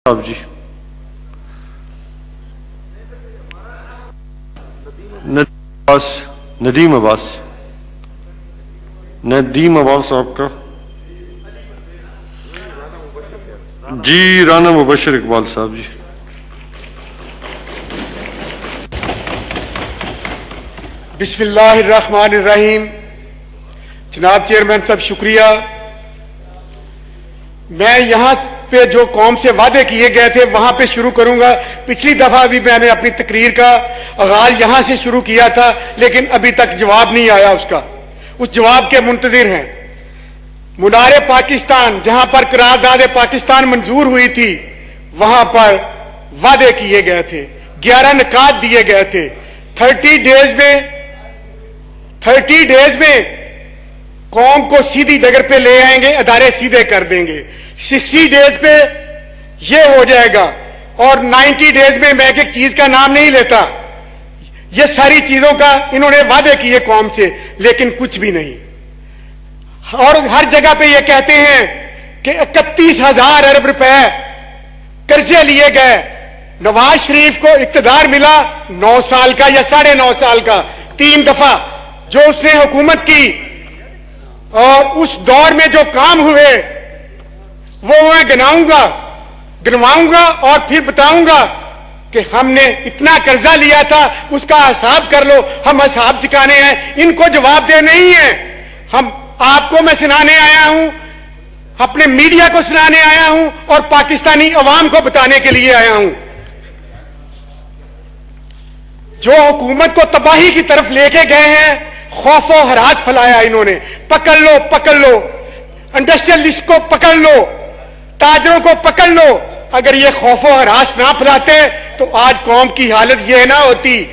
صاحب جی ندیم عباس صاحب کا جی رانا مبشر اقبال صاحب جی بسم اللہ الرحمن الرحیم. جناب چیئرمین صاحب شکریہ. میں یہاں پہ جو قوم سے وعدے کیے گئے تھے وہاں پہ شروع کروں گا. پچھلی دفعہ بھی میں نے اپنی تقریر کا آغاز یہاں سے شروع کیا تھا لیکن ابھی تک جواب نہیں آیا اس جواب کے منتظر ہیں. منار پاکستان جہاں پر قرارداد پاکستان منظور ہوئی تھی وہاں پر وعدے کیے گئے تھے, 11 نکات دیے گئے تھے. 30 ڈیز میں قوم کو سیدھی ڈگر پہ لے آئیں گے, ادارے سیدھے کر دیں گے. 60 ڈیز پہ یہ ہو جائے گا اور 90 ڈیز میں ایک چیز کا نام نہیں لیتا. یہ ساری چیزوں کا انہوں نے وعدے کیے قوم سے لیکن کچھ بھی نہیں. اور ہر جگہ پہ یہ کہتے ہیں کہ 31,000 ارب روپے قرضے لیے گئے. نواز شریف کو اقتدار ملا 9 سال کا یا 9.5 سال کا, 3 دفعہ جو اس نے حکومت کی اور اس دور میں جو کام ہوئے وہ میں گنواؤں گا اور پھر بتاؤں گا کہ ہم نے اتنا قرضہ لیا تھا اس کا حساب کر لو. ہم حساب سکھانے ہیں, ان کو جواب دے نہیں ہے. ہم آپ کو میں سنانے آیا ہوں, اپنے میڈیا کو سنانے آیا ہوں اور پاکستانی عوام کو بتانے کے لیے آیا ہوں. جو حکومت کو تباہی کی طرف لے کے گئے ہیں, خوف و ہراس پھیلایا انہوں نے. پکڑ لو انڈسٹریلسٹ کو پکڑ لو, تاجروں کو پکڑ لو. اگر یہ خوف و ہراس نہ پھیلاتے تو آج قوم کی حالت یہ نہ ہوتی.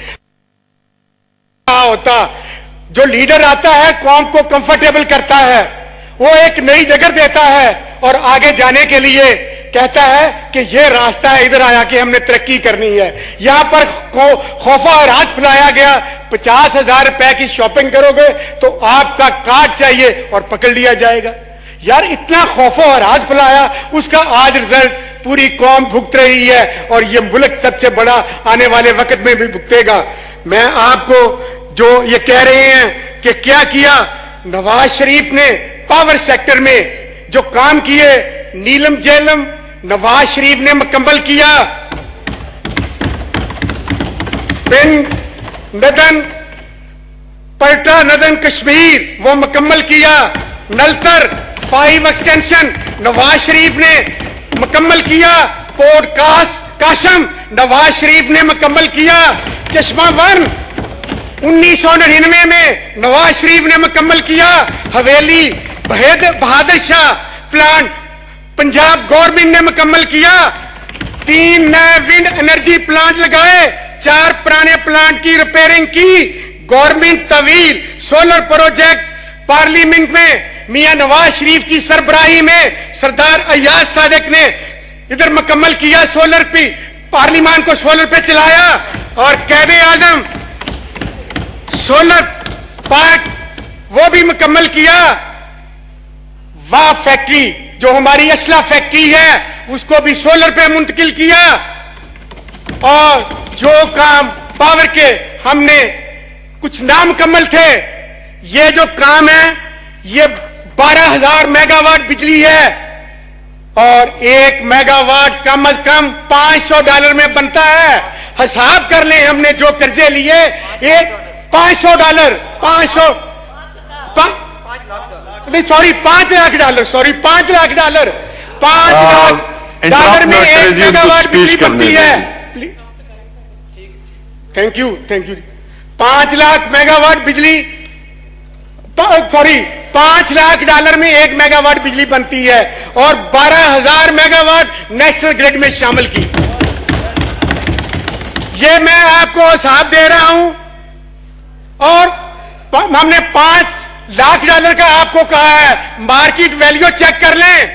جو لیڈر آتا ہے قوم کو کمفرٹیبل کرتا ہے, وہ ایک نئی ڈگر دیتا ہے اور آگے جانے کے لیے کہتا ہے کہ یہ راستہ ہے, ادھر آیا کہ ہم نے ترقی کرنی ہے. یہاں پر خوف و ہراس پھیلایا گیا. 50,000 روپے کی شاپنگ کرو گے تو آپ کا کارڈ چاہیے اور پکڑ لیا جائے گا. یار اتنا خوف و ہراس پھیلایا, اس کا آج رزلٹ پوری قوم بھگت رہی ہے اور یہ ملک سب سے بڑا آنے والے وقت میں بھی بھگتے گا. میں آپ کو جو یہ کہہ رہے ہیں کہ کیا نواز شریف نے پاور سیکٹر میں جو کام کیے, نیلم جیلم نواز شریف نے مکمل کیا. بن ندن پلٹا ندن کشمیر وہ مکمل کیا. نلتر 5 ایکسٹینشن نواز شریف نے مکمل کیا. پورٹ کاشم نواز شریف نے مکمل کیا. چشمہ ون 1999 میں نواز شریف نے مکمل کیا. حویلی بہادر شاہ پلانٹ پنجاب گورنمنٹ نے مکمل کیا. 3 نئے ونڈ انرجی پلانٹ لگائے, 4 پرانے پلانٹ کی ریپیئرنگ کی. گورنمنٹ طویل سولر پروجیکٹ پارلیمنٹ میں میاں نواز شریف کی سربراہی میں سردار ایاز صادق نے ادھر مکمل کیا. سولر پہ پارلیمان کو سولر پہ چلایا اور قائد اعظم سولر پارک وہ بھی مکمل کیا. واہ فیکٹری جو ہماری اسلحہ فیکٹری ہے اس کو بھی سولر پہ منتقل کیا. اور جو کام پاور کے ہم نے کچھ نامکمل تھے, یہ جو کام ہے یہ 12,000 میگا واٹ بجلی ہے اور 1 میگا واٹ کم از کم $500 میں بنتا ہے. حساب کر لیں ہم نے جو قرضے لیے, $500 5 لاکھ ڈالر میں 1 میگا واٹ بجلی بنتی ہے. Thank you 5 lakh mega what بجلی $5 لاکھ میں 1 میگا واٹ بجلی بنتی ہے اور 12,000 میگا واٹ نیشنل گریڈ میں شامل کی. یہ میں آپ کو حساب دے رہا ہوں. اور ہم نے $5 لاکھ کا آپ کو کہا ہے. مارکیٹ ویلیو چیک کر لیں,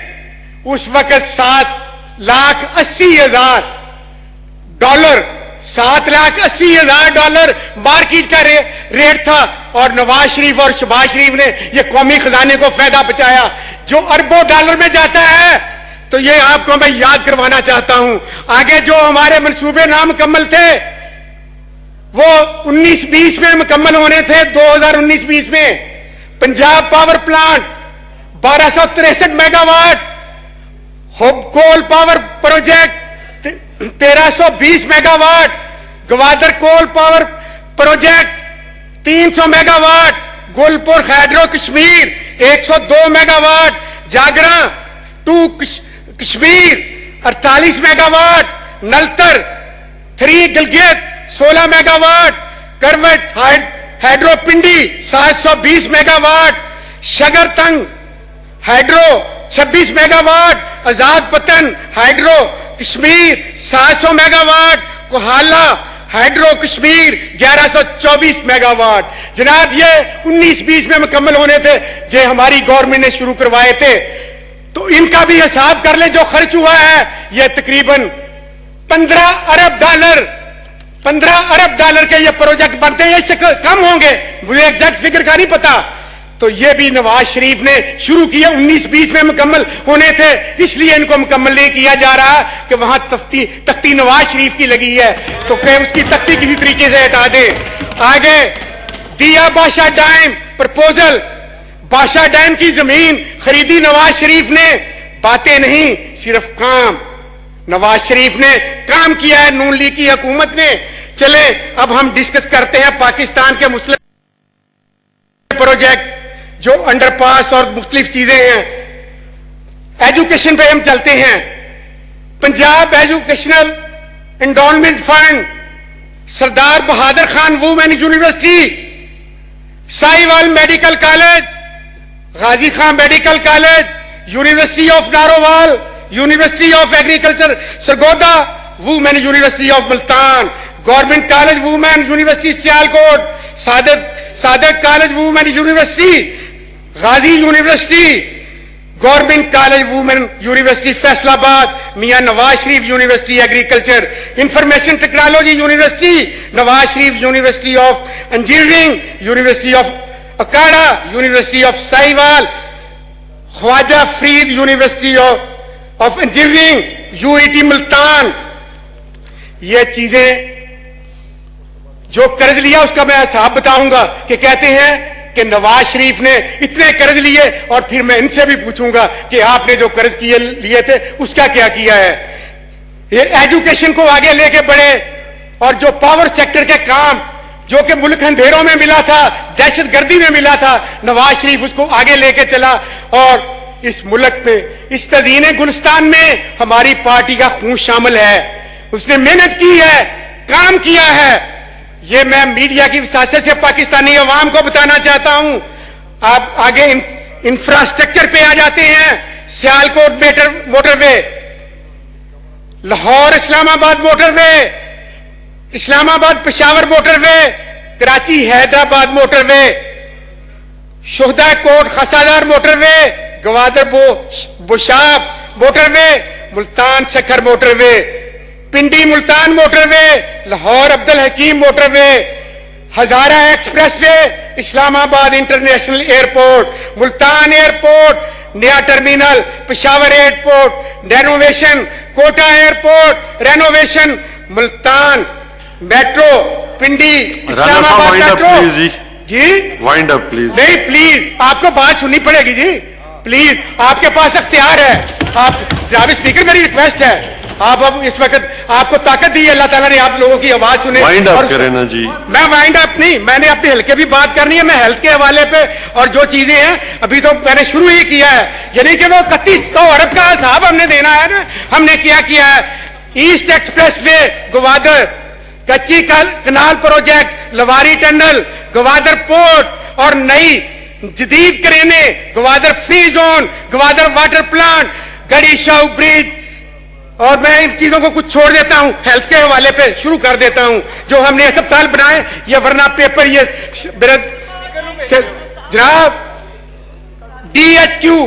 اس وقت $7,80,000 $7,80,000 مارکیٹ کا ریٹ تھا. اور نواز شریف اور شہباز شریف نے یہ قومی خزانے کو فائدہ بچایا. جو اربوں ڈالر میں جاتا ہے تو تو یہ آپ کو میں یاد کروانا چاہتا ہوں. آگے جو ہمارے منصوبے نامکمل تھے وہ 19-20 میں مکمل ہونے تھے. 2019-20 میں Punjab power plant 1263 megawatt, coal power project 1320 megawatt, Gwadar coal power project 300 megawatt, Gulpur hydro Kashmir 102 megawatt, Jagran 2 Kashmir 48 megawatt, Naltar 3 Gilgit 16 megawatt, Karot hydro Pindi 720 megawatt, Shagarthang hydro 26 megawatt, Azad Pattan hydro Kashmir 700 megawatt, Kohala hydro Kashmir 1124 megawatt. جناب یہ 19-20 میں مکمل ہونے تھے, یہ ہماری government نے شروع کروائے تھے. تو ان کا بھی حساب کر لیں جو خرچ ہوا ہے, یہ تقریباً 15 ارب ڈالر کے یہ پروجیکٹ بنتے ہیں, اس سے کم ہوں گے, مجھے ایگزیکٹ فگر کا نہیں پتا. تو یہ بھی نواز شریف نے شروع کیا, 19-20 میں مکمل ہونے تھے, اس لیے ان کو مکمل نہیں کیا جا رہا کہ وہاں تختی نواز شریف کی لگی ہے تو کہ اس کی تختی کسی طریقے سے ہٹا دے. آگے دیا بادشاہ ڈیم پرپوزل, بادشاہ ڈیم کی زمین خریدی نواز شریف نے, باتیں نہیں صرف کام. نواز شریف نے کام کیا ہے نون لیگ کی حکومت نے. چلیں اب ہم ڈسکس کرتے ہیں پاکستان کے مسلم پروجیکٹ جو انڈر پاس اور مختلف چیزیں ہیں. ایجوکیشن پہ ہم چلتے ہیں. Punjab educational endowment fund, Sardar Bahadur Khan women university, Sahiwal medical college, Ghazi Khan medical college, university of Narowal, university of agriculture Sargodha, women university of Multan, government college women university Sialkot, Sadiq college women university, Ghazi university, government college women university Faisalabad, Mian Nawaz Sharif university agriculture, information technology university, Nawaz Sharif university of engineering, university of Okara, university of Sahiwal, Khwaja Farid university of engineering, U E T Multan. یہ چیزیں جو قرض لیا اس کا میں حساب بتاؤں گا کہ کہتے ہیں کہ نواز شریف نے اتنے قرض لیے, اور پھر میں ان سے بھی پوچھوں گا کہ آپ نے جو قرض لیے تھے اس کا کیا کیا ہے. یہ ایجوکیشن کو آگے لے کے بڑھے, اور جو پاور سیکٹر کے کام جو کہ ملک اندھیروں میں ملا تھا, دہشت گردی میں ملا تھا, نواز شریف اس کو آگے لے کے چلا. اور اس ملک میں اس تزئین گلستان میں ہماری پارٹی کا خون شامل ہے. اس نے محنت کی ہے, کام کیا ہے. یہ میں میڈیا کی وساطت سے پاکستانی عوام کو بتانا چاہتا ہوں. آپ آگے انفراسٹرکچر پہ آ جاتے ہیں. Sialkot motorway, Lahore Islamabad motorway, Islamabad Peshawar motorway, Karachi Hyderabad motorway, Shahdadkot Khuzdar motorway, Gwadar Hoshab motorway, Multan Sukkur motorway, Pindi Multan motorway, Lahore Abdul Hakim motorway, Hazara expressway, Islamabad international airport, Multan airport, نیا terminal, Peshawar airport renovation, Quetta airport renovation, Multan metro, Pindi Islamabad metro. جی wind up please. نہیں please, آپ کو بات سننی پڑے گی جی, please آپ کے پاس اختیار ہے. آپ جناب اسپیکر میری ریکویسٹ ہے, آپ اب اس وقت آپ کو طاقت دی ہے اللہ تعالیٰ نے, آپ لوگوں کی آواز سنے. وائنڈ اپ کریں نا جی. میں وائنڈ اپ نہیں, میں نے اپنے ہلکے بھی بات کرنی ہے. میں ہیلتھ کے حوالے پہ اور جو چیزیں ہیں ابھی تو میں نے شروع ہی کیا ہے, یعنی کہ وہ 3100 ارب کا حساب ہم نے دینا ہے نا. ہم نے کیا ہے, asset express way Gwadar, Kachhi canal project, Lowari tunnel, Gwadar port اور نئی جدید کرینے, Gwadar free zone, Gwadar water plant, Garhi Shah برج. اور میں ان چیزوں کو کچھ چھوڑ دیتا ہوں, ہیلتھ کے حوالے پہ شروع کر دیتا ہوں. جو ہم نے اسپتال بنائے, یہ ورنہ پیپر یہ جناب ڈی ایچ کیو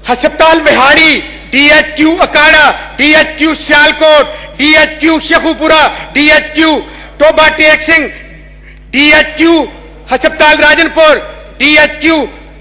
ہسپتال بہاڑی, D H Q Okara, D H Q Sialkot, D H Q Sheikhupura, D H Q Toba Tek Singh, D H Q ہسپتال Rajanpur, D H Q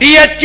DHQ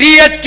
DHQ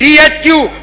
DHQ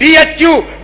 DHQ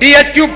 DHQ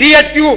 DHQ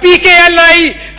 PKLI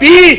20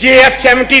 JF-70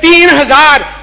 3000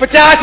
50